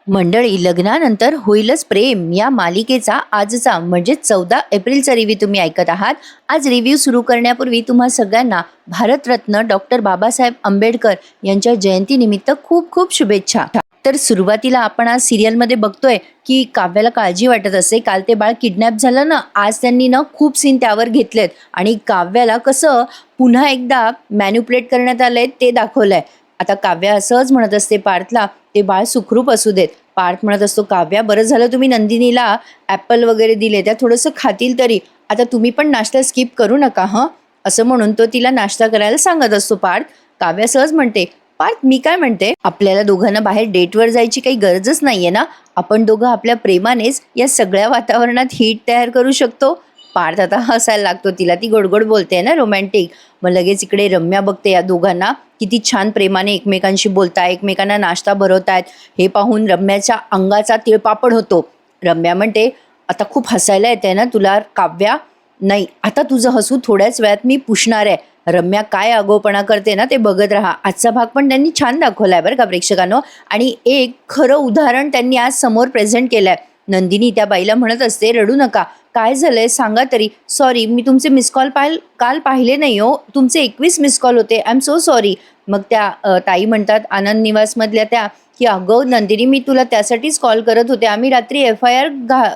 मंडळी, लग्नानंतर होईलच प्रेम या मालिकेचा आजचा म्हणजे 14 एप्रिलचा रिव्ह्यू तुम्ही ऐकत आहात. आज रिव्ह्यू सुरू करण्यापूर्वी तुम्हा सगळ्यांना भारतरत्न डॉक्टर बाबासाहेब आंबेडकर यांच्या जयंतीनिमित्त खूप खूप शुभेच्छा. तर सुरुवातीला आपण आज सिरियलमध्ये बघतोय की काव्याला काळजी वाटत असते. काल ते बाळ किडनॅप झालं ना, आज त्यांनी ना खूप सीन त्यावर घेतलेत आणि काव्याला कसं पुन्हा एकदा मॅन्युप्युलेट करण्यात आलंय ते दाखवलंय. आता काव्या असंच म्हणत असते पार्थला, ते बाळ सुखरूप असू देत. पार्थ म्हणत असतो, काव्या बरं झालं तुम्ही नंदिनीला ॲपल वगैरे दिले, त्या थोडंसं खातील तरी. आता तुम्ही पण नाश्ता स्किप करू नका हं, असं म्हणून तो तिला नाश्ता करायला सांगत असतो पार्थ. काव्या सहज म्हणते, पार्थ मी काय म्हणते, आपल्याला दोघांना बाहेर डेटवर जायची काही गरजच नाहीये ना. आपण दोघं आपल्या प्रेमानेच या सगळ्या वातावरणात हीट तयार करू शकतो. पार्थ आता हसायला लागतो, तिला ती गोडगोड बोलते ना रोमॅन्टिक. मग लगेच इकडे रम्या बघते या दोघांना किती छान प्रेमाने एकमेकांशी बोलताय, एकमेकांना नाश्ता भरवतायत. हे पाहून रम्याच्या अंगाचा तिळपापड होतो. रम्या म्हणते, आता खूप हसायला येते ना तुला काव्या. नाही, आता तुझं हसू थोड्याच वेळात मी पुसणार आहे. रम्या काय आगाऊपणा करते ना ते बघत राहा. आजचा भाग पण त्यांनी छान दाखवलाय बरं का प्रेक्षकांनो. आणि एक खरं उदाहरण त्यांनी आज समोर प्रेझेंट केलंय. नंदिनी त्या बाईला म्हणत असते, रडू नका, काय झालंय सांगा तरी. सॉरी, मी तुमचे मिस कॉल काल पाहिले नाही हो, तुमचे 21 मिस कॉल होते, आय एम सो सॉरी. मग त्या ताई म्हणतात आनंद निवासमधल्या त्या, की अगं नंदिनी, मी तुला त्यासाठीच कॉल करत होते. आम्ही रात्री FIR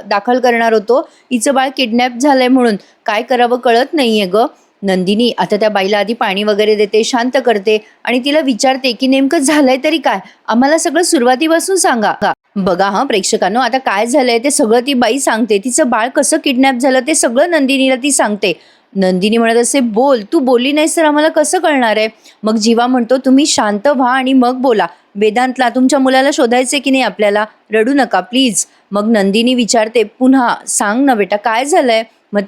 दाखल करणार होतो, हिचं बाळ किडनॅप झालंय म्हणून. काय करावं कळत नाहीये ग. नंदिनी आता त्या बाईला आधी पाणी वगैरे देते, शांत करते आणि तिला विचारते की नेमकं झालंय तरी काय, आम्हाला सगळं सुरुवातीपासून सांगा. बघा हा प्रेक्षकांनो, आता काय झालंय ते सगळं ती बाई सांगते. तिचं बाळ कसं किडनॅप झालं ते सगळं नंदिनीला ती सांगते. नंदिनी म्हणत असे, बोल, तू बोलली नाहीस तर आम्हाला कसं कळणार आहे. मग जीवा म्हणतो, तुम्ही शांत व्हा आणि मग बोला. वेदांतला, तुमच्या मुलाला शोधायचे की नाही आपल्याला, रडू नका प्लीज. मग नंदिनी विचारते पुन्हा, सांग ना बेटा काय झालंय. मग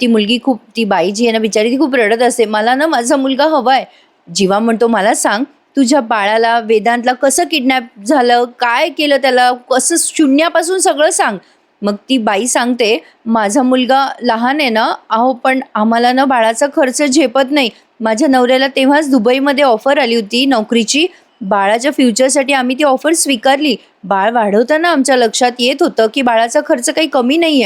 ती बाई जी आहे ना बिचारी, ती खूप रडत असते, मला ना माझा मुलगा हवाय. जीवा म्हणतो, मला सांग, तुझ्या बाळाला वेदांतला कसं किडनॅप झालं, काय केलं त्याला, कसं शून्यापासून सगळं सांग. मग ती बाई सांगते, माझा मुलगा लहान आहे ना अहो, पण आम्हाला ना बाळाचा खर्च झेपत नाही. माझ्या नवऱ्याला तेव्हाच दुबईमध्ये ऑफर आली होती नोकरीची. बाळाच्या फ्युचरसाठी आम्ही ती ऑफर स्वीकारली. बाळ वाढवताना आमच्या लक्षात येत होतं की बाळाचा खर्च काही कमी नाही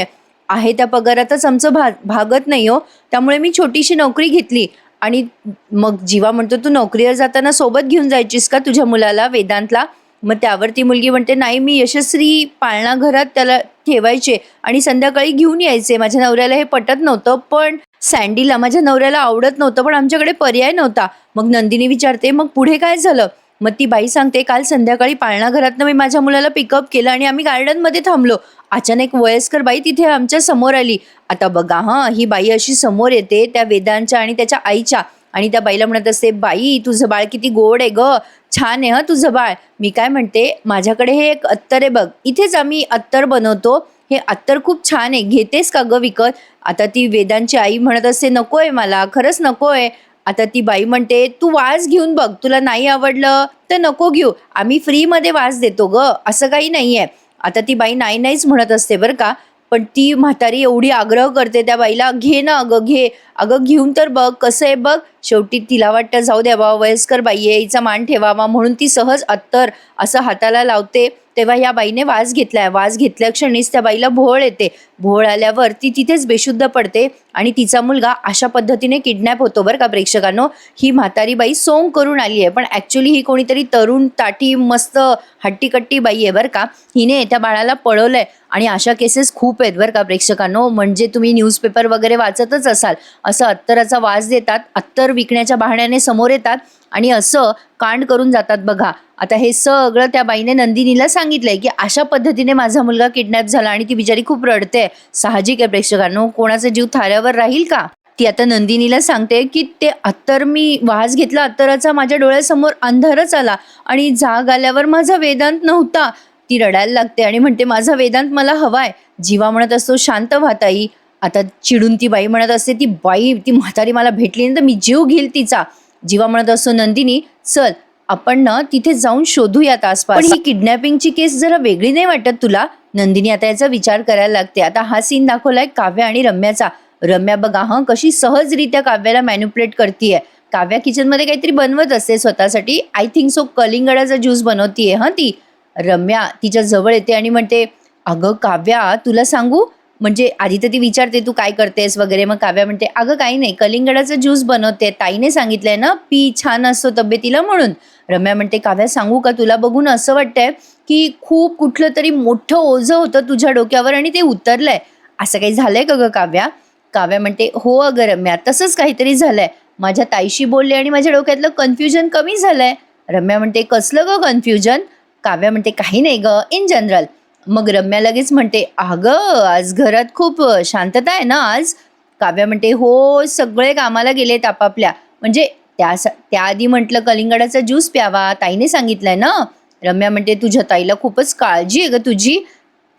आहे त्या पगारातच आमचं भागत नाही हो, त्यामुळे मी छोटीशी नोकरी घेतली. आणि मग जीवा म्हणतो, तू नोकरीवर जाताना सोबत घेऊन जायचीस का तुझ्या मुलाला वेदांतला. मग त्यावर ती मुलगी म्हणते, नाही, मी यशस्वी पाळणा घरात त्याला ठेवायचे आणि संध्याकाळी घेऊन यायचे. माझ्या नवऱ्याला हे पटत नव्हतं, पण सँडीला माझ्या नवऱ्याला आवडत नव्हतं, पण आमच्याकडे पर्याय नव्हता. मग नंदिनी विचारते, मग पुढे काय झालं. मग ती बाई सांगते, काल संध्याकाळी पाळणा घरातनं मी माझ्या मुलाला पिकअप केलं आणि आम्ही गार्डनमध्ये थांबलो. अचानक वयस्कर बाई तिथे आमच्या समोर आली. आता बघा हां, ही बाई अशी समोर येते त्या वेदांच्या आणि त्याच्या आईच्या, आणि त्या बाईला म्हणत असते, बाई तुझं बाळ किती गोड आहे ग, छान आहे हं तुझं बाळ. मी काय म्हणते, माझ्याकडे हे एक अत्तर आहे बघ, इथेच आम्ही अत्तर बनवतो, हे अत्तर खूप छान आहे, घेतेस का ग विकत. आता ती वेदांची आई म्हणत असते, नकोय मला, खरंच नकोय. आता ती बाई म्हणते, तू वास घेऊन बघ, तुला नाही आवडलं तर नको घेऊ, आम्ही फ्रीमध्ये वास देतो ग, असं काही नाही आहे. आता ती बाई नाहीच म्हणत असते बरं का, पण ती म्हातारी एवढी आग्रह करते त्या बाईला, घे ना अगं, घे अगं, घेऊन तर बघ कसं आहे बघ. शेवटी तिला वाटतं, जाऊ द्यावा, वयस्कर बाई आहे, हिचा मान ठेवावा, म्हणून ती सहज अत्तर असं हाताला लावते. तेव्हा या बाईने वास घेतलाय. वास घेतल्या क्षणीच त्या बाईला भोळ येते. भोळ आल्यावर ती तिथेच बेशुद्ध पडते आणि तिचा मुलगा अशा पद्धतीने किडनॅप होतो बरं का प्रेक्षकांनो. ही म्हातारी बाई सोंग करून आली आहे, पण ॲक्च्युली ही कोणीतरी तरुण ताठी मस्त हट्टीकट्टी बाई आहे बरं का. हिने त्या बाळाला पळवलंय आणि अशा केसेस खूप आहेत बरं का प्रेक्षकांनो. म्हणजे तुम्ही न्यूजपेपर वगैरे वाचतच असाल, असं अत्तराचा वास देतात, अत्तर विकण्याच्या बहाण्याने समोर येतात आणि असं कांड करून जातात बघा. आता हे सगळं त्या बाईने नंदिनीला सांगितलंय की अशा पद्धतीने माझा मुलगा किडनॅप झाला आणि ती बिचारी खूप रडते. साहजिक आहे प्रेक्षकांनो, कोणाचा जीव थाऱ्यावर राहील का. ती आता नंदिनीला सांगते की ते अत्तर, मी वास घेतला अत्तराचा, माझ्या डोळ्यासमोर अंधारच आला आणि जाग आल्यावर माझा वेदांत नव्हता. ती रडायला लागते आणि म्हणते, माझा वेदांत मला हवाय. जीवा म्हणत असतो, शांत व्हा ताई. आता चिडून ती बाई म्हणत असते, ती म्हातारी मला भेटली नाही तर मी जीव घेईल तिचा. जीवा म्हणत असतो, नंदिनी चल आपण ना तिथे जाऊन शोधूयात आसपास. पण ही किडनॅपिंगची केस जरा वेगळी नाही वाटत तुला. नंदिनी आता याचा विचार करायला लागते. आता हा सीन दाखवलाय काव्या आणि रम्याचा. रम्या बघा हं कशी सहजरित्या काव्याला मॅन्युप्युलेट करतीये. काव्या किचनमध्ये काहीतरी बनवत असते स्वतःसाठी, आय थिंक सो कलिंगडाचा ज्यूस बनवतीये हं ती. रम्या तिच्या जवळ येते आणि म्हणते, "अगं काव्या, तुला सांगू?" म्हणजे आधी तर ती विचारते, "तू काय करतेस?" वगैरे. मग काव्या म्हणते, "अगं काही नाही, कलिंगडाचा ज्यूस बनवते. ताईने सांगितलंय ना, पी, छान असतो तब्येतीला म्हणून." रम्या म्हणते, "काव्या सांगू का, तुला बघून असं वाटतंय की खूप कुठलं तरी मोठं ओझं होतं तुझ्या डोक्यावर आणि ते उतरलंय. असं काही झालंय का गं काव्या?" काव्या म्हणते, "हो अगं रम्या, तसंच काहीतरी झालंय. माझ्या ताईशी बोलले आणि माझ्या डोक्यातलं कन्फ्युजन कमी झालंय." रम्या म्हणते, "कसलं गं कन्फ्युजन?" काव्या म्हणते, "काही नाही गं, इन जनरल." मग रम्या लगेच म्हणते, "अगं, आज घरात खूप शांतता आहे ना आज?" काव्या म्हणते, "हो, सगळे कामाला गेलेत आपापल्या." म्हणजे त्याआधी म्हटलं कलिंगडाचा ज्यूस प्यावा, ताईने सांगितलंय ना. रम्या म्हणते, "तुझ्या ताईला खूपच काळजी आहे गं तुझी."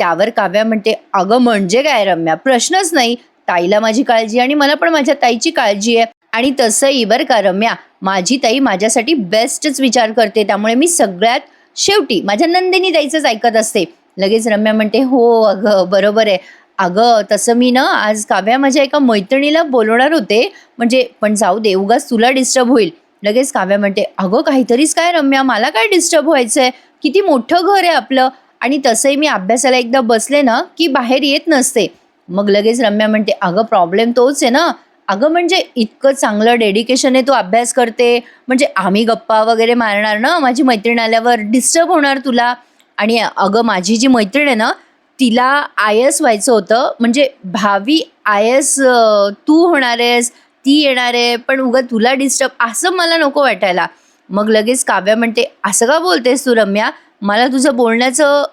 त्यावर काव्या म्हणते, "अगं म्हणजे काय रम्या, प्रश्नच नाही. ताईला माझी काळजी आणि मला पण माझ्या ताईची काळजी आहे. आणि तसंही बरं का रम्या, माझी ताई माझ्यासाठी बेस्टच विचार करते. त्यामुळे मी सगळ्यात शेवटी माझ्या नंदिनी ताईचंच ऐकत असते." लगेच रम्या म्हणते, "हो अगं, बरोबर आहे. अगं तसं मी ना आज काव्या माझ्या एका मैत्रिणीला बोलवणार होते, म्हणजे पण जाऊ दे, उगाच तुला डिस्टर्ब होईल." लगेच काव्या म्हणते, "अगं काहीतरीच काय रम्या, मला काय डिस्टर्ब व्हायचंय? किती मोठं घर आहे आपलं आणि तसंही मी अभ्यासाला एकदा बसले ना की बाहेर येत नसते." मग लगेच रम्या म्हणते, "अगं प्रॉब्लेम तोच आहे ना. अगं म्हणजे इतकं चांगलं डेडिकेशनने तू अभ्यास करते, म्हणजे आम्ही गप्पा वगैरे मारणार ना, माझी मैत्रीण आल्यावर डिस्टर्ब होणार तुला. आणि अगं माझी जी मैत्रीण आहे ना, तिला आय-एस व्हायचं होतं, म्हणजे भावी आय-एस तू होणार आहेस, ती येणार आहे, पण उगाच तुला डिस्टर्ब असं मला नको वाटायला." मग लगेच काव्या म्हणते, "असं का बोलतेस तू रम्या? मला तुझं बोलण्याचं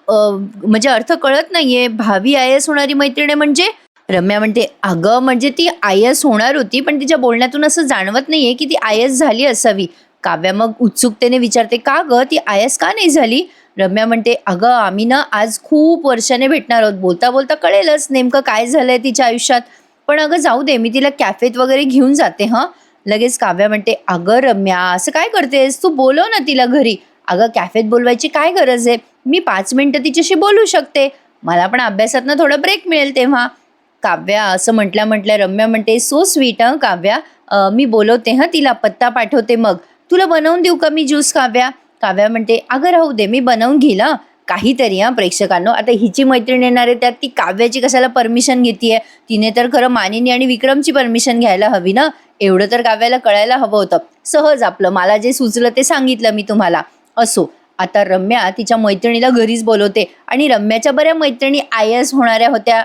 म्हणजे अर्थ कळत नाहीये. भावी आय-एस होणारी मैत्रीण आहे म्हणजे?" रम्या म्हणते, "अगं म्हणजे ती आय-एस होणार होती, पण तिच्या बोलण्यातून असं जाणवत नाहीये की ती आय-एस झाली असावी." काव्या मग उत्सुकतेने विचारते, "का गं, ती आय-एस का नाही झाली?" रम्या म्हणते, "अगं आम्ही ना आज खूप वर्षाने भेटणार आहोत. बोलता बोलता कळेलच नेमकं काय झालंय तिच्या आयुष्यात. पण अगं जाऊ दे, मी तिला कॅफेत वगैरे घेऊन जाते हं." लगेच काव्या म्हणते, "अगं रम्या, असं काय करतेस? तू बोलव ना तिला घरी." "अगं कॅफेत बोलवायची काय गरज आहे? मी 5 मिनिटं तिच्याशी बोलू शकते. मला पण अभ्यासातनं थोडा ब्रेक मिळेल तेव्हा." काव्या असं म्हटल्या म्हटल्या रम्या म्हणते, "सो स्वीट हं काव्या. मी बोलवते हं तिला, पत्ता पाठवते मग. तुला बनवून देऊ का मी ज्यूस काव्या?" काव्या म्हणते, "अगं राहू दे, मी बनवून घेईल हं." काहीतरी हां प्रेक्षकांनो, आता हिची मैत्रीण येणार आहे त्यात ती काव्याची कशाला परमिशन घेतीये? तिने तर खरं मानिनी आणि विक्रमची परमिशन घ्यायला हवी ना. एवढं तर काव्याला कळायला हवं होतं. सहज आपलं मला जे सुचलं ते सांगितलं मी तुम्हाला. असो, आता रम्या तिच्या मैत्रिणीला घरीच बोलवते आणि रम्याच्या बऱ्या मैत्रिणी आय-एस होणाऱ्या होत्या.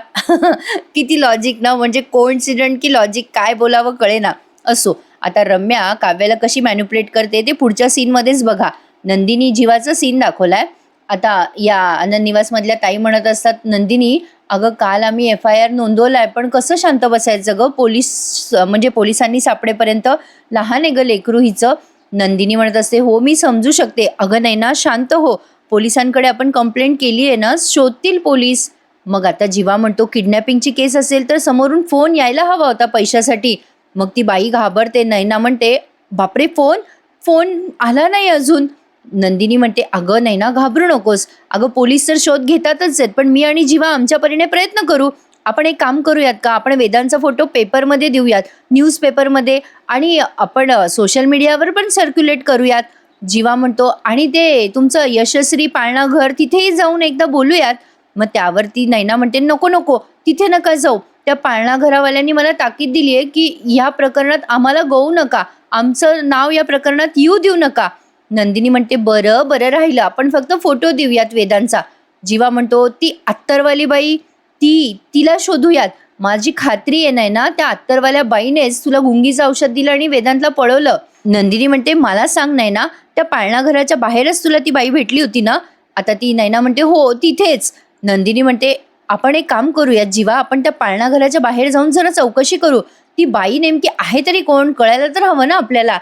किती लॉजिक ना, म्हणजे कोइन्सिडंट की लॉजिक काय बोलावं कळेना. असो, आता रम्या काव्याला कशी मॅनिप्युलेट करते ते पुढच्या सीनमध्येच बघा. नंदिनी जीवाचा सीन दाखवलाय. आता या आनंद निवासमधल्या ताई म्हणत असतात, "नंदिनी, अगं काल आम्ही एफ-आय-आर नोंदवलाय, पण कसं शांत बसायचं गं? म्हणजे पोलिसांनी सापडेपर्यंत. लहान आहे गं लेकरू हिचं." नंदिनी म्हणत असते, "हो मी समजू शकते. अगं नैना शांत हो. पोलिसांकडे आपण कंप्लेंट केली आहे ना, शोधतील पोलीस." मग आता जीवा म्हणतो, "किडनॅपिंगची केस असेल तर समोरून फोन यायला हवा होता पैशासाठी." मग ती बाई घाबरते. नैना म्हणते, "बापरे फोन? फोन आला नाही अजून." नंदिनी म्हणते, "अगं नैना घाबरू नकोस. अगं पोलीस तर शोध घेतातच आहेत, पण मी आणि जीवा आमच्या परीने प्रयत्न करू. आपण एक काम करूयात का, आपण वेदांचा फोटो पेपरमध्ये देऊयात, न्यूजपेपरमध्ये, आणि आपण सोशल मीडियावर पण सर्क्युलेट करूयात." जीवा म्हणतो, "आणि ते तुमचं यशस्वी पाळणा घर तिथेही जाऊन एकदा बोलूयात." मग त्यावरती नैना म्हणते, "नको नको, तिथे नका जाऊ. त्या पाळणा घरावाल्यांनी मला ताकीद दिली आहे की ह्या प्रकरणात आम्हाला गवू नका, आमचं नाव या प्रकरणात येऊ देऊ नका." नंदिनी म्हणते, "बरं बरं, राहिलं, आपण फक्त फोटो देऊयात वेदांचा." जीवा म्हणतो, "ती अत्तरवाली बाई, तिला शोधूयात. माझी खात्री आहे नाही ना, त्या अत्तरवाल्या बाईनेच तुला गुंगीचं औषध दिलं आणि वेदांतला पळवलं." नंदिनी म्हणते, "मला सांग नैना, त्या पाळणा घराच्या बाहेरच तुला ती बाई भेटली होती ना?" आता ती नैना म्हणते, "हो तिथेच." नंदिनी म्हणते, "आपण एक काम करूयात जीवा, आपण त्या पाळणा घराच्या बाहेर जाऊन जरा चौकशी करू. ती बाई नेमकी आहे तरी कोण, कळायला तर हवं ना आपल्याला."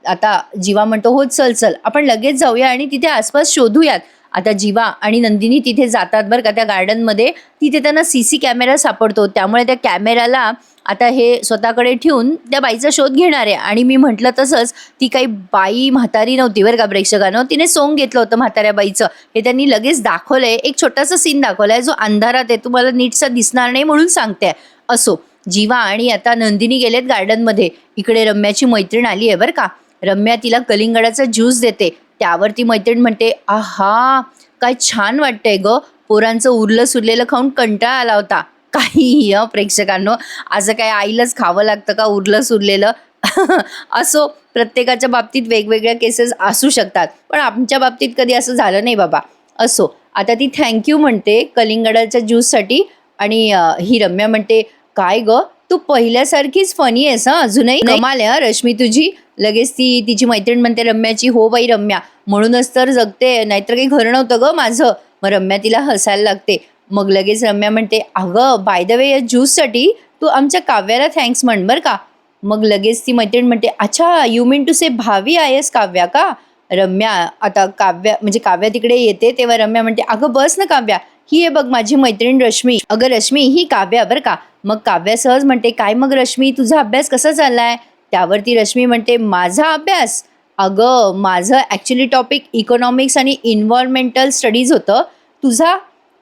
आता जीवा म्हणतो, "हो चल चल, आपण लगेच जाऊया आणि तिथे आसपास शोधूयात." आता जीवा आणि नंदिनी तिथे जातात बरं का, त्या गार्डनमध्ये. तिथे त्यांना सीसी कॅमेरा सापडतो. त्यामुळे त्या कॅमेऱ्याला आता हे स्वतःकडे ठेवून त्या बाईचा शोध घेणार आहे. आणि मी म्हटलं तसंच, ती काही बाई म्हातारी नव्हती बरं का प्रेक्षकांनो, तिने सोंग घेतलं होतं म्हाताऱ्या बाईचं. हे त्यांनी लगेच दाखवलंय. एक छोटासा सीन दाखवलाय जो अंधारात आहे, तुम्हाला नीटसा दिसणार नाही म्हणून सांगते. असो, जीवा आणि आता नंदिनी गेलेत गार्डनमध्ये. इकडे रम्याची मैत्रीण आली आहे बरं का. रम्या तिला कलिंगडाचा ज्यूस देते. त्यावर ती मैत्रीण म्हणते, "आहा, काय छान वाटतंय ग, पोरांचं उरलं सुरलेलं खाऊन कंटाळा आला होता. काहीही प्रेक्षकांनो, असं काय आईलाच खावं लागतं का उरलं सुरलेलं? असो, प्रत्येकाच्या बाबतीत वेगवेगळ्या केसेस असू शकतात, पण आमच्या बाबतीत कधी असं झालं नाही बाबा. असो, आता ती थँक म्हणते कलिंगडाच्या ज्यूससाठी. आणि ही रम्या म्हणते, "काय गं, तू पहिल्यासारखीच फनी आहेस हं अजूनही. कमाल आहे हं रश्मी तुझी." लगेच ती तिची मैत्रीण म्हणते रम्याची, "हो बाई रम्या, म्हणूनच तर जगते, नाहीतर काही खरं नव्हतं गं माझं." मग रम्या तिला हसायला लागते. मग लगेच रम्या म्हणते, "अगं बाय द वे, या ज्यूससाठी तू आमच्या काव्याला थँक्स म्हण बरं का." मग लगेच ती मैत्रीण म्हणते, "अच्छा, यू मीन टू से भावी आय काव्या का?" रम्या, आता काव्या म्हणजे काव्या तिकडे येते तेव्हा रम्या म्हणते, "अगं बस ना काव्या, ही आहे बघ माझी मैत्रीण रश्मी. अगं रश्मी, ही काव्या बरं का." मग काव्या सहज म्हणते, "काय मग रश्मी, तुझा अभ्यास कसा चाललाय?" त्यावरती रश्मी म्हणते, "माझा अभ्यास? अगं माझं ॲक्च्युली टॉपिक इकॉनॉमिक्स आणि इन्व्हायर्मेंटल स्टडीज होतं. तुझा?"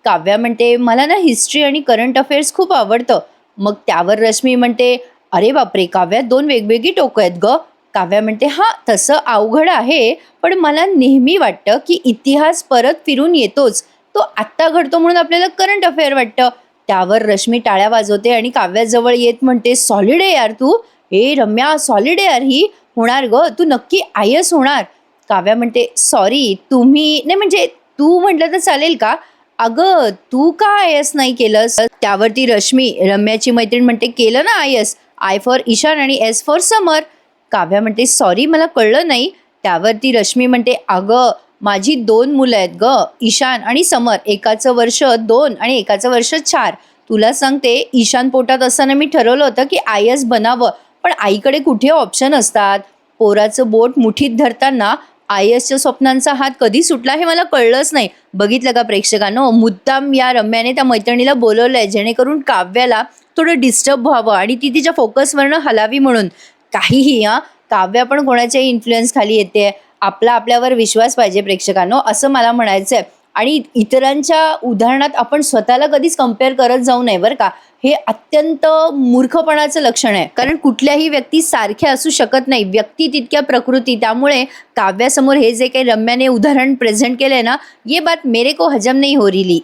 काव्या म्हणते, "मला ना हिस्ट्री आणि करंट अफेअर्स खूप आवडतं." मग त्यावर रश्मी म्हणते, "अरे बापरे काव्या, 2 वेगवेगळी टोकं आहेत गं." काव्या म्हणते, "हां, तसं अवघड आहे, पण मला नेहमी वाटतं की इतिहास परत फिरून येतोच. तो आत्ता घडतो म्हणून आपल्याला करंट अफेअर वाटतं." त्यावर रश्मी टाळ्या वाजवते आणि काव्याजवळ येत म्हणते, "सॉलिड आहे यार तू. ए रम्या, सॉलिड आहे यार ही. होणार गं, तू नक्की आय-एस होणार." काव्या म्हणते, "सॉरी, तुम्ही नाही म्हणजे तू म्हटलं तर चालेल का? अगं तू का आय-एस नाही केलंस?" त्यावरती रश्मी, रम्याची मैत्रीण म्हणते, "केलं ना आय-एस. आय फॉर ईशान आणि एस फॉर समर." काव्या म्हणते, "सॉरी, मला कळलं नाही." त्यावरती रश्मी म्हणते, "अगं माझी 2 मुलं आहेत गं, ईशान आणि समर. एकाचं वर्ष 2 आणि एकाचं वर्ष 4. तुला सांगते, ईशान पोटात असताना मी ठरवलं होतं की आय-एस बनावं, पण आईकडे कुठे ऑप्शन असतात. पोराचं बोट मुठीत धरताना आय-एसच्या स्वप्नांचा हात कधी सुटला हे मला कळलंच नाही." बघितलं का प्रेक्षकांनो, मुद्दाम या रम्याने त्या मैत्रिणीला बोलवलंय जेणेकरून काव्याला थोडं डिस्टर्ब व्हावं आणि ती तिच्या फोकसवरनं हलावी म्हणून. काहीही काव्या पण कोणाच्याही इन्फ्लुएन्स खाली येते. आपला आपल्यावर विश्वास पाहिजे प्रेक्षकांनो, असं मला म्हणायचंय. आणि इतरांच्या उदाहरणात आपण स्वतःला कधीच कंपेअर करत जाऊ नये बरं का. हे अत्यंत मूर्खपणाचं लक्षण आहे. कारण कुठल्याही व्यक्ती सारख्या असू शकत नाही. व्यक्ती तितक्या प्रकृती. त्यामुळे काव्यासमोर हे जे काही रम्याने उदाहरण प्रेझेंट केलंय ना, ये बात मेरे को हजम नाही हो रही.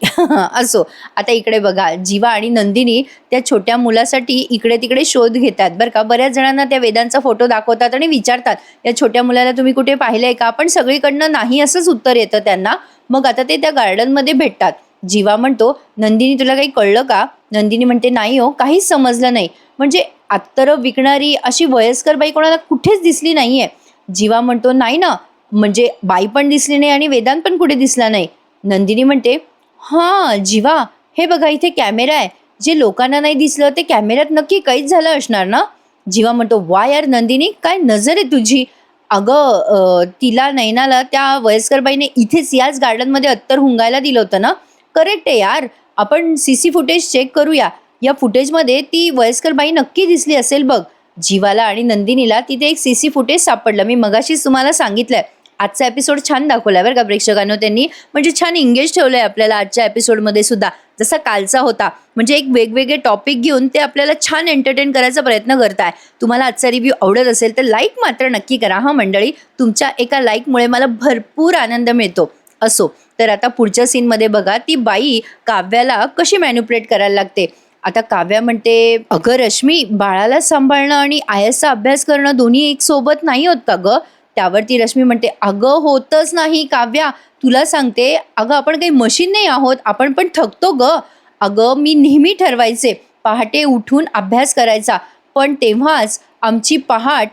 असो, आता इकडे बघा, जीवा आणि नंदिनी त्या छोट्या मुलासाठी इकडे तिकडे शोध घेतात बरं का. बऱ्याच जणांना त्या वेदांचा फोटो दाखवतात आणि विचारतात, "या छोट्या मुलाला तुम्ही कुठे पाहिलंय का?" पण सगळीकडनं नाही असंच उत्तर येतं त्यांना. मग आता ते त्या गार्डनमध्ये भेटतात. जीवा म्हणतो, "नंदिनी, तुला काही कळलं का?" नंदिनी म्हणते, "नाही हो, काहीच समजलं नाही." म्हणजे अत्तरं विकणारी अशी वयस्कर बाई कोणाला कुठेच दिसली नाहीये. जीवा म्हणतो, "नाही ना, म्हणजे बाई पण दिसली नाही आणि वेदांत पण कुठे दिसला नाही." नंदिनी म्हणते, "हां जीवा, हे बघा इथे कॅमेरा आहे. जे लोकांना नाही दिसलं ते कॅमेऱ्यात नक्की कैद झालं असणार ना." जीवा म्हणतो, "वा यार नंदिनी, काय नजर आहे तुझी." अगं तिला नैनाला त्या वयस्कर बाईने इथेच याच गार्डनमध्ये अत्तर हुंगायला दिलं होतं ना. करेक्ट आहे यार, आपण सीसी फुटेज चेक करूया. या फुटेजमध्ये ती वयस्कर बाई नक्की दिसली असेल बघ. जीवाला आणि नंदिनीला तिथे एक सीसी फुटेज सापडलं. मी मगाशीच तुम्हाला सांगितलंय. आजचा एपिसोड छान दाखवलाय बरं का प्रेक्षकांनो त्यांनी. म्हणजे छान एंगेज ठेवलंय आपल्याला आजच्या एपिसोडमध्ये सुद्धा, जसा कालचा होता. म्हणजे एक वेगवेगळे टॉपिक घेऊन ते आपल्याला छान एंटरटेन करायचा प्रयत्न करताय. तुम्हाला आजचा रिव्ह्यू आवडत असेल तर लाईक मात्र नक्की करा हां मंडळी. तुमच्या एका लाईकमुळे मला भरपूर आनंद मिळतो. असो, तर आता पुढच्या सीनमध्ये बघा, ती बाई काव्याला कशी मॅन्युप्युलेट करायला लागते. आता काव्या म्हणते, "अगं रश्मी, बाळाला सांभाळणं आणि आय-एसचा अभ्यास करणं दोन्ही एक सोबत नाही होत का गं?" त्यावरती रश्मी म्हणते, "अगं होतच नाही काव्या, तुला सांगते, अगं आपण काही मशीन नाही आहोत, आपण पण थकतो गं. अगं मी नेहमी ठरवायचे पहाटे उठून अभ्यास करायचा, पण तेव्हाच आमची पहाट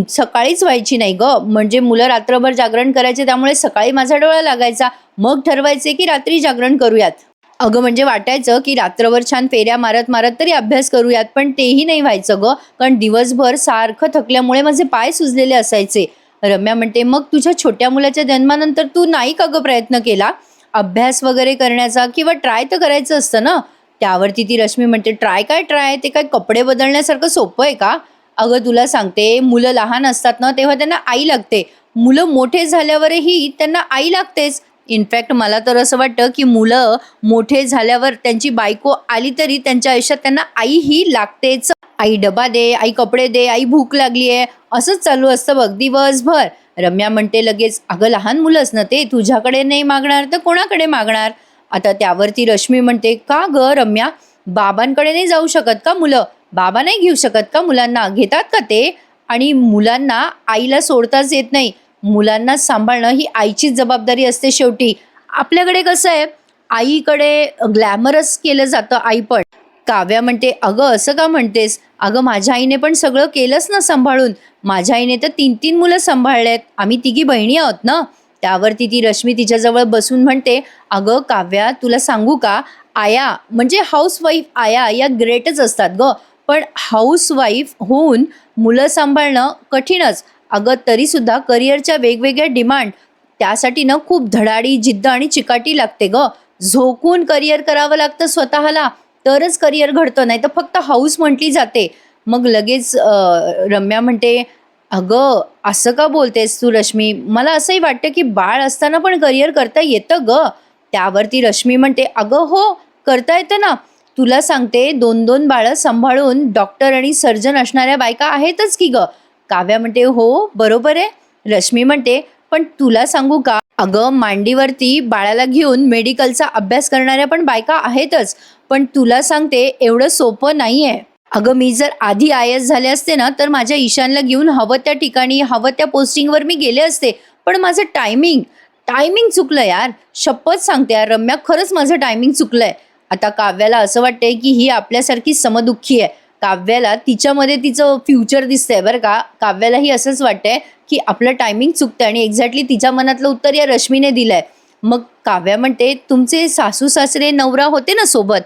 सकाळीच व्हायची नाही गं. म्हणजे मुलं रात्रभर जागरण करायचे, त्यामुळे सकाळी माझा डोळा लागायचा. मग ठरवायचे की रात्री जागरण करूयात. अगं म्हणजे वाटायचं की रात्रभर छान फेऱ्या मारत मारत तरी अभ्यास करूयात, पण तेही नाही व्हायचं गं, कारण दिवसभर सारखं थकल्यामुळे माझे पाय सुजलेले असायचे." रम्या म्हणते, "मग तुझ्या छोट्या मुलाच्या जन्मानंतर तू नाही का गं प्रयत्न केला अभ्यास वगैरे करण्याचा, किंवा ट्राय तर करायचं असतं ना?" त्यावरती ती रश्मी म्हणते, "ट्राय काय ट्राय, ते काय कपडे बदलण्यासारखं सोपं आहे का? अगं तुला सांगते, मुलं लहान असतात ना तेव्हा त्यांना आई लागते. मुलं मोठे झाल्यावरही त्यांना आई लागतेच. इनफॅक्ट मला तर असं वाटतं की मुलं मोठे झाल्यावर त्यांची बायको आली तरी त्यांच्या आयुष्यात त्यांना आई ही लागतेच. आई डबा दे, आई कपडे दे, आई भूक लागली आहे, असंच चालू असतं बघ दिवसभर. रम्या म्हणते लगेच, अगं लहान मुलंच ना ते, तुझ्याकडे नाही मागणार तर कोणाकडे मागणार? आता त्यावरती रश्मी म्हणते, का ग रम्या, बाबांकडे नाही जाऊ शकत का मुलं? बाबा नाही घेऊ शकत का मुलांना? घेतात का ते? आणि मुलांना आईला सोडताच येत नाही. मुलांना सांभाळणं ही आईचीच जबाबदारी असते शेवटी. आपल्याकडे कसं आहे, आईकडे ग्लॅमरस केलं जातं आईपण. काव्या म्हणते, अगं असं का म्हणतेस? अगं माझ्या आईने पण सगळं केलंच ना सांभाळून. माझ्या आईने तर 3-3 मुलं सांभाळलेत. आम्ही तिघी बहिणी आहोत ना. त्यावरती ती रश्मी तिच्याजवळ बसून म्हणते, अगं काव्या, तुला सांगू का, आया म्हणजे हाऊसवाईफ आया या ग्रेटच असतात गं. पण हाऊसवाईफ होऊन मुलं सांभाळणं कठीणच. अगं तरीसुद्धा करिअरच्या वेगवेगळ्या डिमांड, त्यासाठी ना खूप धडाडी, जिद्द आणि चिकाटी लागते गं. झोकून करिअर करावं लागतं स्वतःला, तरच करिअर घडतं, नाही तर फक्त हाऊस म्हटली जाते. मग लगेच रम्या म्हणते, अगं असं का बोलतेस तू रश्मी? मला असंही वाटतं की बाळ असताना पण करिअर करता येतं गं. त्यावरती रश्मी म्हणते, अगं हो, करता येतं ना. तुला सांगते, 2-2 बाळं सांभाळून डॉक्टर आणि सर्जन असणाऱ्या बायका आहेतच की गं. काव्या म्हणते, हो बरोबर आहे. रश्मी म्हणते, पण तुला सांगू का, अगं मांडीवरती बाळाला घेऊन मेडिकलचा अभ्यास करणाऱ्या पण बायका आहेतच. पण तुला सांगते, एवढं सोपं नाही आहे. अगं मी जर आधी आय-एस झाले असते ना, तर माझ्या ईशानला घेऊन हवं त्या ठिकाणी, हवं त्या पोस्टिंगवर मी गेले असते. पण माझं टायमिंग टायमिंग चुकलं यार. शपथ सांगते यार रम्या, खरंच माझं टायमिंग चुकलंय. आता काव्याला असं वाटतंय की ही आपल्यासारखी समदुःखी आहे. काव्याला तिच्यामध्ये तिचं फ्युचर दिसतंय बरं का. काव्यालाही असंच वाटतंय की आपलं टायमिंग चुकतंय आणि एक्झॅक्टली तिच्या मनातलं उत्तर या रश्मीने दिलंय. मग काव्या म्हणते, तुमचे सासू सासरे नवरा होते ना सोबत,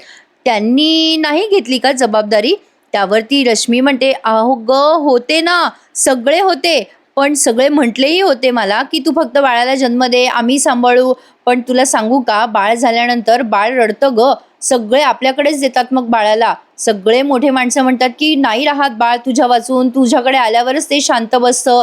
त्यांनी नाही घेतली का जबाबदारी? त्यावरती रश्मी म्हणते, अहो गं होते ना, सगळे होते. पण सगळे म्हटलेही होते मला की तू फक्त बाळाला जन्म दे, आम्ही सांभाळू. पण तुला सांगू का, बाळ झाल्यानंतर बाळ रडतं गं. सगळे आपल्याकडेच देतात मग बाळाला. सगळे मोठे माणसं म्हणतात की नाही राहत बाळ तुझ्या वाचून, तुझ्याकडे आल्यावरच ते शांत बसतं.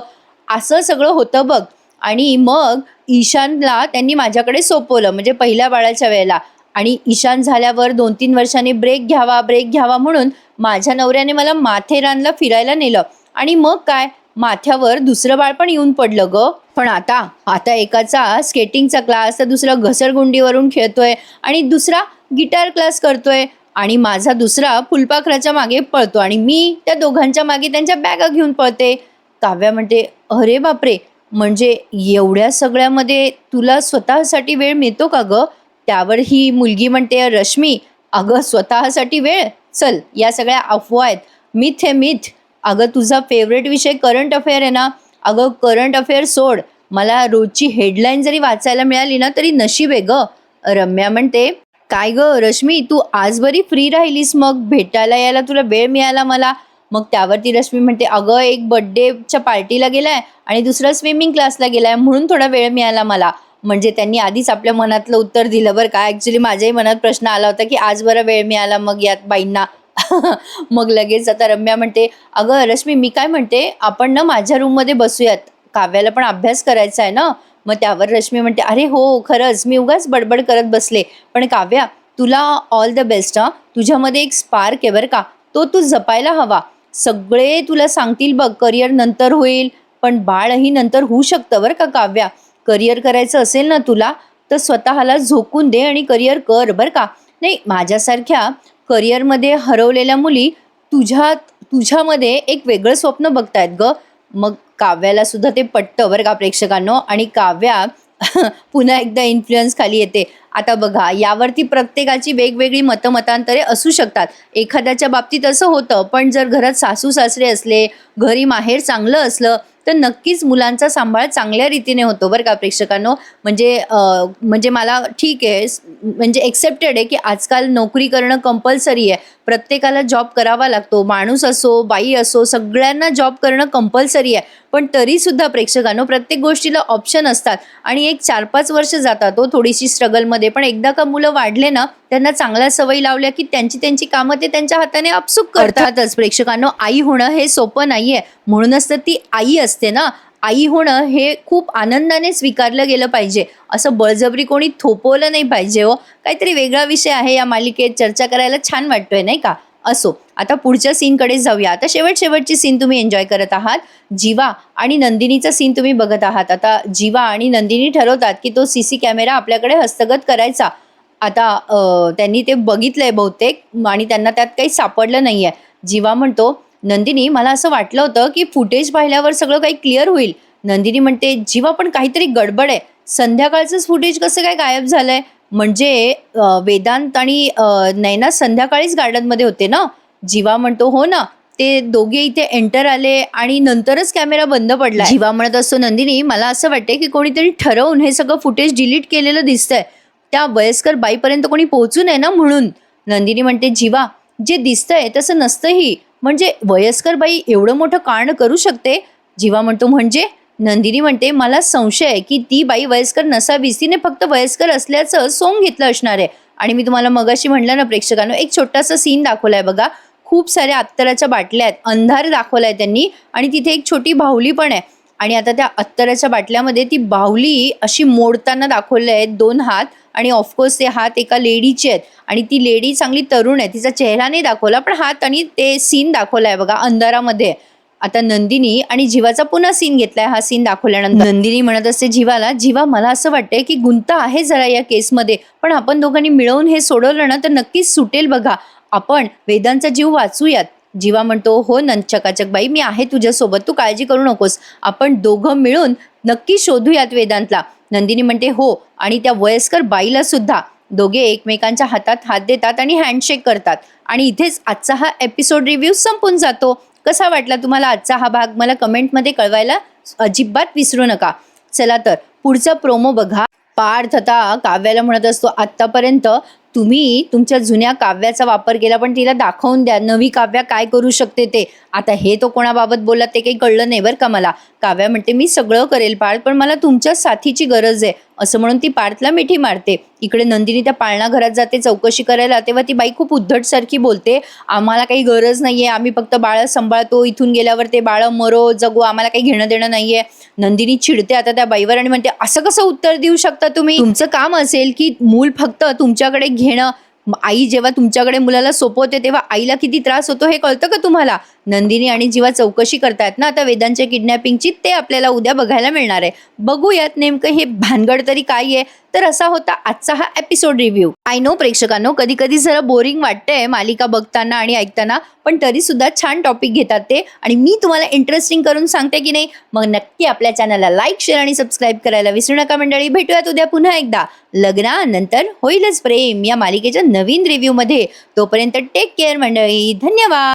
असं सगळं होतं बघ. आणि मग ईशानला त्यांनी माझ्याकडे सोपवलं, म्हणजे पहिल्या बाळाच्या वेळेला. आणि ईशान झाल्यावर 2-3 वर्षांनी ब्रेक घ्यावा म्हणून माझ्या नवऱ्याने मला माथेरानला फिरायला नेलं. आणि मग काय, माथ्यावर दुसरं बाळ पण येऊन पडलं ग. पण आता आता एकाचा स्केटिंगचा क्लास, तर दुसरा घसरगुंडीवरून खेळतोय आणि दुसरा गिटार क्लास करतोय. आणि माझा दुसरा फुलपाखराच्या मागे पळतो आणि मी त्या दोघांच्या मागे त्यांच्या बॅगा घेऊन पळते. काव्या म्हणते, अरे बापरे, म्हणजे एवढ्या सगळ्यामध्ये तुला स्वतःसाठी वेळ मिळतो का ग? त्यावर ही मुलगी म्हणते, रश्मी, अगं स्वतःसाठी वेळ, चल या सगळ्या अफवा आहेत, मिथ आहे मिथ. अगं तुझा फेवरेट विषय करंट अफेअर आहे ना, अगं करंट अफेअर सोड, मला रोजची हेडलाईन जरी वाचायला मिळाली ना तरी नशीब आहे ग. रम्या म्हणते, काय ग रश्मी, तू आज बरी फ्री राहिलीस, मग भेटायला यायला तुला वेळ मिळाला मला. मग त्यावरती रश्मी म्हणते, अगं एक बर्थडेच्या पार्टीला गेलाय आणि दुसरा स्विमिंग क्लासला गेलाय, म्हणून थोडा वेळ मिळाला मला. म्हणजे त्यांनी आधीच आपल्या मनातलं उत्तर दिलं बरं का. ॲक्च्युली माझ्याही मनात प्रश्न आला होता की आज बरा वेळ मिळाला मग यात बाईंना. मग लगेच आता रम्या म्हणते, अगं रश्मी, मी काय म्हणते, आपण ना माझ्या रूममध्ये बसूयात, काव्याला पण अभ्यास करायचा आहे ना. मग त्यावर रश्मी म्हणते, अरे हो खरंच, मी उगाच बडबड करत बसले. पण काव्या, तुला ऑल द बेस्ट. तुझ्यामध्ये एक स्पार्क आहे बरं का, तो तू जपायला हवा. सगळे तुला सांगतील बघ करिअर नंतर होईल, पण बाळही नंतर होऊ शकतं बरं का काव्या. करिअर करायचं असेल ना तुला, तर स्वतःला झोकून दे आणि करिअर कर बरं का. नाही, माझ्यासारख्या करिअरमध्ये हरवलेल्या मुली तुझ्यामध्ये एक वेगळं स्वप्न बघतायत ग. मग काव्याला सुद्धा ते पटतं बरं का प्रेक्षकांनो. आणि काव्या पुन्हा एकदा इन्फ्लुअन्स खाली येते. आता बघा, यावरती प्रत्येकाची वेगवेगळी मतमतांतरे असू शकतात. एखाद्याच्या बाबतीत असं होतं, पण जर घरात सासू सासरे असले, घरी माहेर चांगलं असलं, तर नक्कीच मुलांचा सांभाळ चांगल्या रीतीने होतो बरं का प्रेक्षकांनो. म्हणजे मला ठीक आहे, म्हणजे एक्सेप्टेड आहे की आजकाल नोकरी करणं कंपल्सरी आहे. प्रत्येकाला जॉब करावा लागतो, माणूस असो बाई असो, सगळ्यांना जॉब करणं कंपल्सरी आहे. पण तरीसुद्धा प्रेक्षकांनो, प्रत्येक गोष्टीला ऑप्शन असतात आणि एक 4-5 वर्ष जातात थोडीशी स्ट्रगलमध्ये. पण एकदा का मुलं वाढले ना, त्यांना चांगल्या सवयी लावल्या की त्यांची कामं ते त्यांच्या हाताने आपसूक करतातच. प्रेक्षकांनो, आई होणं हे सोपं नाहीये, म्हणूनच तर ती आई असते ना. आई होणं हे खूप आनंदाने स्वीकारलं गेलं पाहिजे, असं बळजबरी कोणी थोपवलं नाही पाहिजे हो. काहीतरी वेगळा विषय आहे या मालिकेत, चर्चा करायला छान वाटतोय नाही का. असो, आता पुढच्या सीनकडे जाऊया. आता शेवटची सीन तुम्ही एन्जॉय करत आहात. जीवा आणि नंदिनीचा सीन तुम्ही बघत आहात. आता जीवा आणि नंदिनी ठरवतात की तो सीसी कॅमेरा आपल्याकडे हस्तगत करायचा. आता त्यांनी ते बघितलंय बहुतेक आणि त्यांना त्यात काही सापडलं नाहीये. जीवा म्हणतो, नंदिनी मला असं वाटलं होतं की फुटेज पाहिल्यावर सगळं काही क्लिअर होईल. नंदिनी म्हणते, जीवा पण काहीतरी गडबड आहे. संध्याकाळचंच फुटेज कसं काय गायब झालंय? म्हणजे वेदांत आणि नैना संध्याकाळीच गार्डनमध्ये होते ना? जीवा म्हणतो, हो ना, ते दोघे इथे एंटर आले आणि नंतरच कॅमेरा बंद पडला. जीवा म्हणत असतो, नंदिनी मला असं वाटतंय की कोणीतरी ठरवून हे सगळं फुटेज डिलीट केलेलं दिसतंय. त्या वयस्कर बाईपर्यंत कोणी पोहोचू नये ना म्हणून. नंदिनी म्हणते, जीवा जे दिसतंय तसं नसतंही. म्हणजे वयस्कर बाई एवढं मोठं कांड करू शकते? जीवा म्हणतो, म्हणजे? नंदिनी म्हणते, मला संशय आहे की ती बाई वयस्कर नसावीच. तिने फक्त वयस्कर असल्याचं सोंग घेतलं असणार आहे. आणि मी तुम्हाला मगाशी म्हणलं ना प्रेक्षकांनो, एक छोटासा सीन दाखवलाय बघा. खूप साऱ्या अत्तराच्या बाटल्या आहेत, अंधार दाखवलाय त्यांनी आणि तिथे एक छोटी बाहुली पण आहे. आणि आता त्या अत्तराच्या बाटल्यामध्ये ती बाहुली अशी मोडताना दाखवले आहेत 2 हात. आणि ऑफकोर्स ते हात एका लेडीचे आहेत आणि ती लेडी चांगली तरुण आहे. तिचा चेहरा नाही दाखवला पण हात आणि ते सीन दाखवलाय बघा अंधारामध्ये. आता नंदिनी आणि जीवाचा पुन्हा सीन घेतलाय. हा सीन दाखवल्यानंतर नंदिनी म्हणत असते जीवाला, जीवा मला असं वाटतंय की गुंता आहे जरा या केसमध्ये, पण आपण दोघांनी मिळवून हे सोडवलं ना तर नक्कीच सुटेल बघा. आपण वेदांचा जीव वाचूयात. जीवा म्हणतो, हो चकाचक बाई, मी आहे तुझ्यासोबत, तू काळजी करू नकोस. आपण दोघं मिळून नक्की शोधूयात वेदांतला. नंदिनी म्हणते, हो, आणि त्या वयस्कर बाईला सुद्धा. दोघे एकमेकांच्या हातात हात देतात आणि हँडशेक करतात. आणि इथेच आजचा हा एपिसोड रिव्ह्यू संपून जातो. कसा वाटला तुम्हाला आजचा हा भाग? मला कमेंटमध्ये कळवायला अजिबात विसरू नका. चला तर पुढचा प्रोमो बघा. पार्थ आता काव्याला म्हणत असतो, आत्तापर्यंत तुम्ही तुमच्या जुन्या काव्याचा वापर केला, पण तिला दाखवून द्या नवी काव्या काय करू शकते ते. आता हे तो कोणाबाबत बोलला ते काही कळलं नाही बरं का मला. काव्या म्हणते, मी सगळं करेल पार्थ, पण मला तुमच्या साथीची गरज आहे. असं म्हणून ती पार्थला मिठी मारते. इकडे नंदिनी त्या पाळणा घरात जाते चौकशी करायला. तेव्हा ती बाई खूप उद्धटसारखी बोलते, आम्हाला काही गरज नाहीये, आम्ही फक्त बाळ सांभाळतो, इथून गेल्यावर ते बाळ मरो जगू, आम्हाला काही घेणं देणं नाहीये. नंदिनी चिडते आता त्या बाईवर आणि म्हणते, असं कसं उत्तर देऊ शकता तुम्ही? तुमचं काम असेल की मूल फक्त तुमच्याकडे घेणं. आई जेव्हा तुमच्याकडे मुलाला सोपवते तेव्हा आईला किती त्रास होतो हे कळतं का तुम्हाला? नंदिनी आणि जीवा चौकशी करतायत ना आता वेदांच्या किडनॅपिंगची, ते आपल्याला उद्या बघायला मिळणार आहे. बघूयात नेमकं हे भानगड तरी काय आहे. तर असा होता आजचा हा एपिसोड रिव्ह्यू. आय नो प्रेक्षकांनो, कधी कधी जरा बोरिंग वाटतंय मालिका बघताना आणि ऐकताना, पण तरी सुद्धा छान टॉपिक घेतात ते आणि मी तुम्हाला इंटरेस्टिंग करून सांगते की नाही. मग नक्की आपल्या चॅनलला लाईक, शेअर आणि सबस्क्राईब करायला विसरू नका मंडळी. भेटूयात उद्या पुन्हा एकदा लग्नानंतर होईलच प्रेम या मालिकेच्या नवीन रिव्ह्यू मध्ये. तोपर्यंत टेक केअर मंडळी. धन्यवाद.